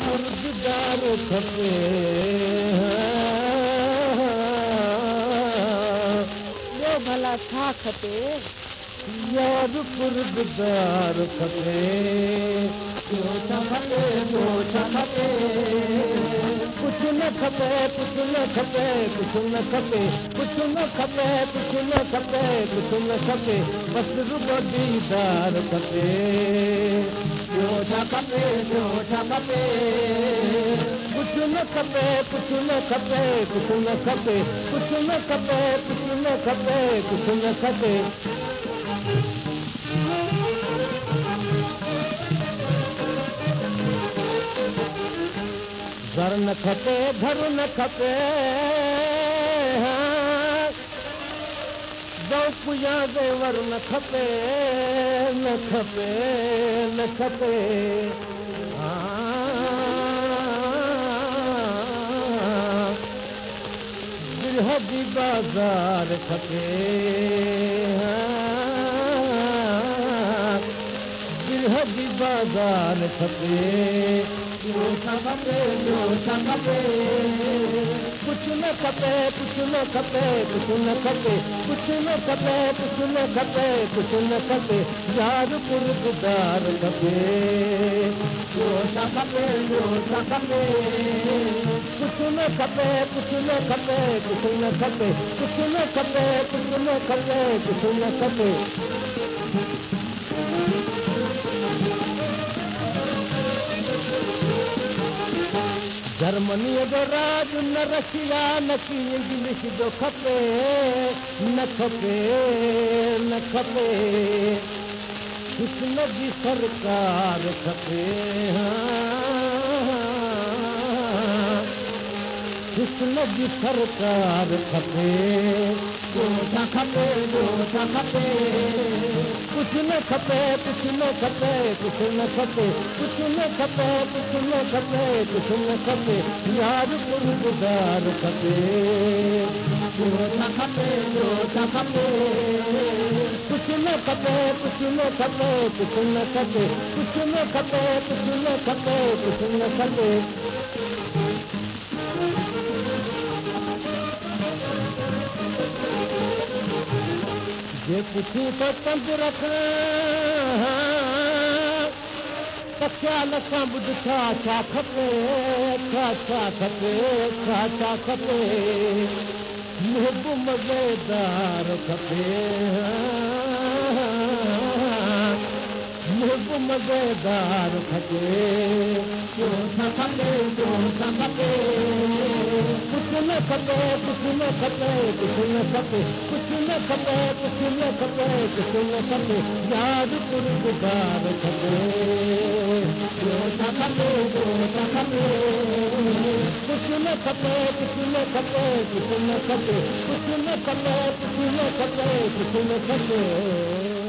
पुरदार खपे ॿियो भला छा खपे? यार पुरदार खपे ॿियो छा खपे ॿियो छा खपे कुझु न खपे कुझु न खपे कुझु न खपे कुझु न खपे कुझु न खपे कुझु न खपे बसि रुॻो दीदार खपे ॿियो छा खपे ॿियो छा खपे कुझु न खपे कुझु न खपे कुझु न खपे कुझु न खपे कुझु न खपे कुझु न खपे घर न खपे घर न खपे दौक या ज़ेवर न खपे न खपे न खपे दिलि जी बाज़ार खपे दिलि जी बाज़ार खपे ॿियो छा खपे ॿियो छा खपे कुझु न खपे कुझु न खपे कुझु न खपे कुझु न खपे कुझु न खपे कुझु न खपे यार पुरदार खपे ॿियो छा खपे ॿियो छा खपे कुझु न खपे कुझु न खपे कुझु न खपे कुझु न खपे कुझु न खपे कुझु न खपे जर्मनीअ जो राज न रशिया न की इंग्लिश जो खपे न खपे न खपे हुस्न जी सरकार खपे हुस्न जी सरकार खपे ॿियो छा खपे ॿियो छा खपे कुझु न खपे कुझु न खपे कुझु न खपे कुझु न खपे कुझु न खपे कुझु न खपे यार पुरदार खपे ॿियो छा खपे ॿियो छा खपे कुझु न खपे कुझु न खपे कुझु न खपे कुझु न खपे कुझु न खपे कुझु न खपे जे पुछूं त पंज रखण त ख़्याल सां ॿुध छा छा खपे छा छा खपे छा छा खपे मुहब मज़ेदार खपे मुहब मज़ेदार खपे ॿियो छा खपे ॿियो छा खपे कुझु न खपे कुझु न खपे कुझु न खपे कुझु न खपे कुझु न खपे कुझु न खपे यार पुरदार खपे ॿियो छा खपे ॿियो छा खपे कुझु न खपे कुझु न खपे कुझु न खपे कुझु न खपे कुझु न खपे कुझु न खपे